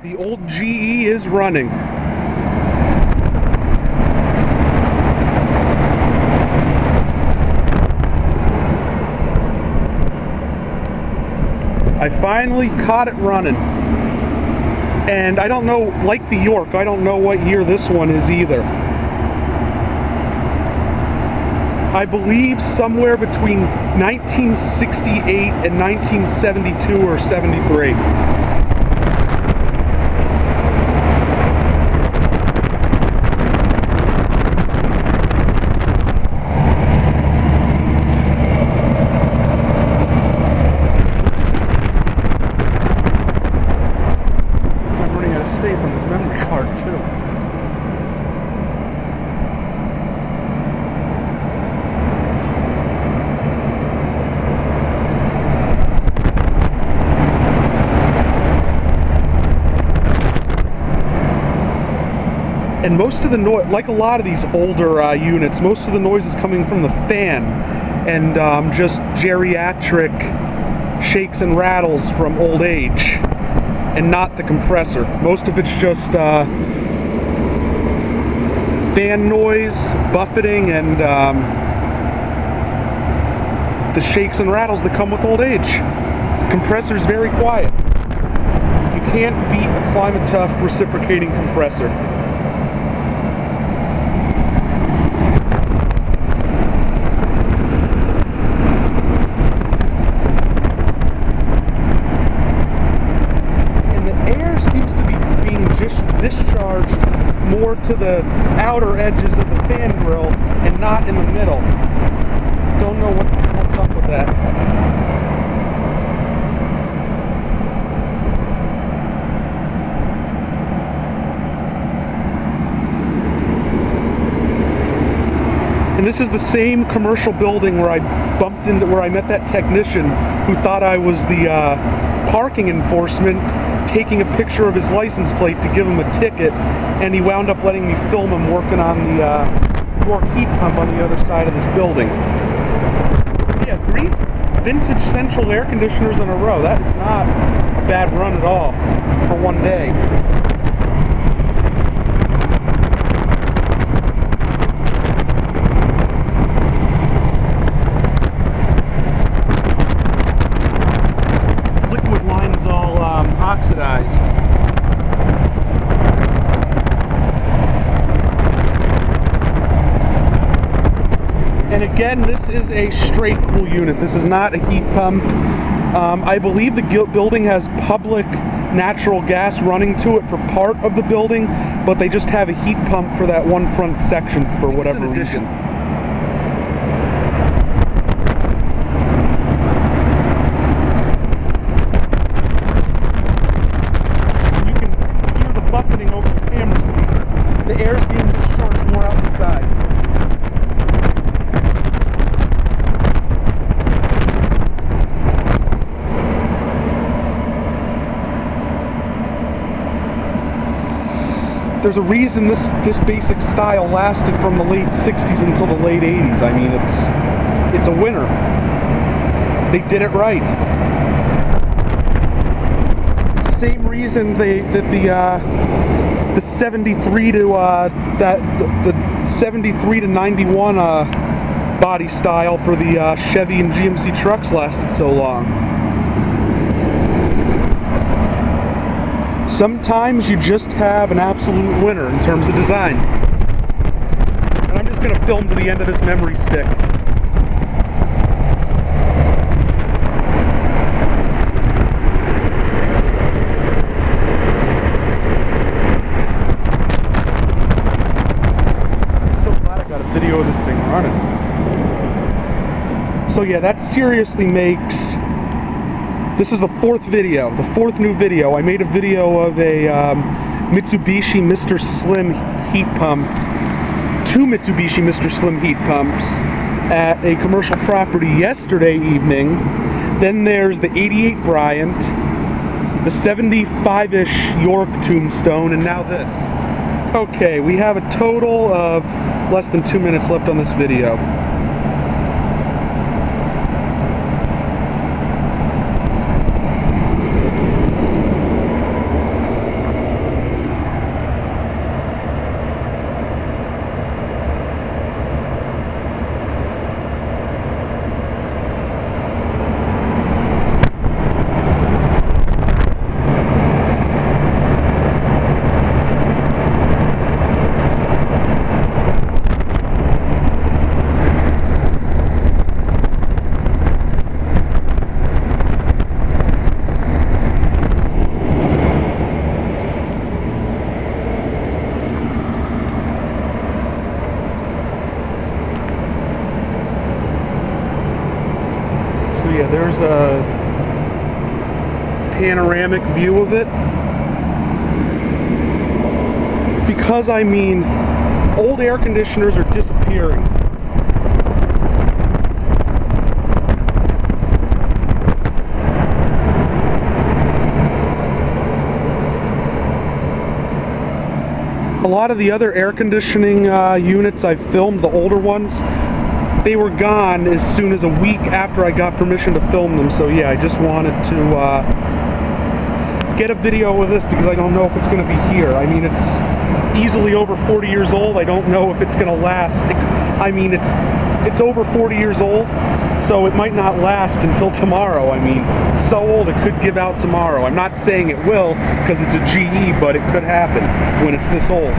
The old GE is running. I finally caught it running. And I don't know, like the York, I don't know what year this one is either. I believe somewhere between 1968 and 1972 or 73. I'm running out of space on this memory card too. And most of the noise, like a lot of these older units, most of the noise is coming from the fan and just geriatric shakes and rattles from old age, and not the compressor. Most of it's just fan noise, buffeting, and the shakes and rattles that come with old age. The compressor's very quiet. You can't beat a Climate-Tough reciprocating compressor. Discharged more to the outer edges of the fan grill and not in the middle. Don't know what's up with that. And this is the same commercial building where I bumped into, where I met that technician who thought I was the parking enforcement, taking a picture of his license plate to give him a ticket, and he wound up letting me film him working on the York heat pump on the other side of this building. Yeah, 3 vintage central air conditioners in a row. That is not a bad run at all for one day. Liquid line's all oxidized. And again, this is a straight cool unit. This is not a heat pump. I believe the building has public natural gas running to it for part of the building, but they just have a heat pump for that one front section for whatever reason. Over the camera speaker. The air's being discharged more out the side. There's a reason this basic style lasted from the late 60s until the late 80s. I mean, it's a winner. They did it right. Same reason the 73 to the 73 to 91 body style for the Chevy and GMC trucks lasted so long. Sometimes you just have an absolute winner in terms of design. And I'm just going to film to the end of this memory stick. Video of this thing running. So yeah, that seriously makes, this is the 4th video, the 4th new video. I made a video of a Mitsubishi Mr. Slim heat pump, 2 Mitsubishi Mr. Slim heat pumps at a commercial property yesterday evening. Then there's the 88 Bryant, the 75-ish York Tombstone, and now this. Okay, we have a total of less than 2 minutes left on this video. yeah, there's a panoramic view of it. Because, I mean, old air conditioners are disappearing. A lot of the other air conditioning units I've filmed, the older ones, they were gone as soon as a week after I got permission to film them. So yeah, I just wanted to get a video of this because I don't know if it's going to be here. I mean, it's easily over 40 years old. I don't know if it's going to last. I mean, it's over 40 years old, so it might not last until tomorrow. I mean, it's so old it could give out tomorrow. I'm not saying it will because it's a GE, but it could happen when it's this old.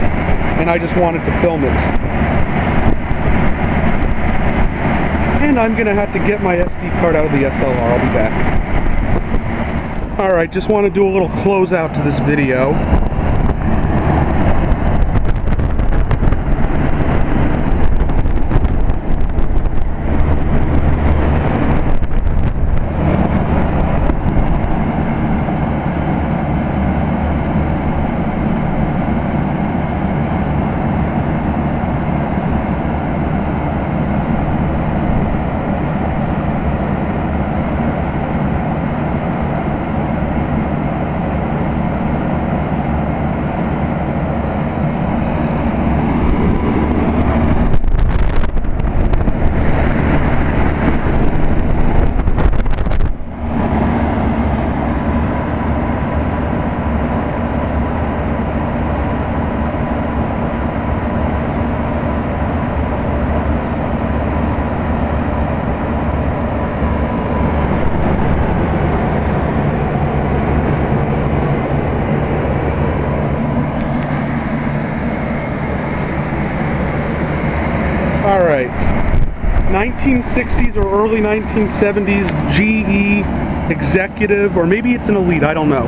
And I just wanted to film it. And I'm going to have to get my SD card out of the SLR. I'll be back. Alright, just want to do a little closeout to this video. Alright, 1960s or early 1970s GE executive, or maybe it's an Elite, I don't know,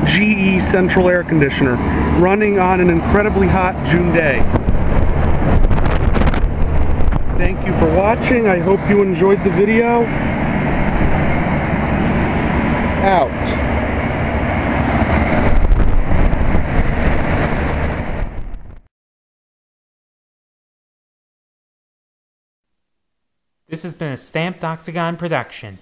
GE central air conditioner running on an incredibly hot June day. Thank you for watching. I hope you enjoyed the video. Out. This has been a Stamped Octagon production.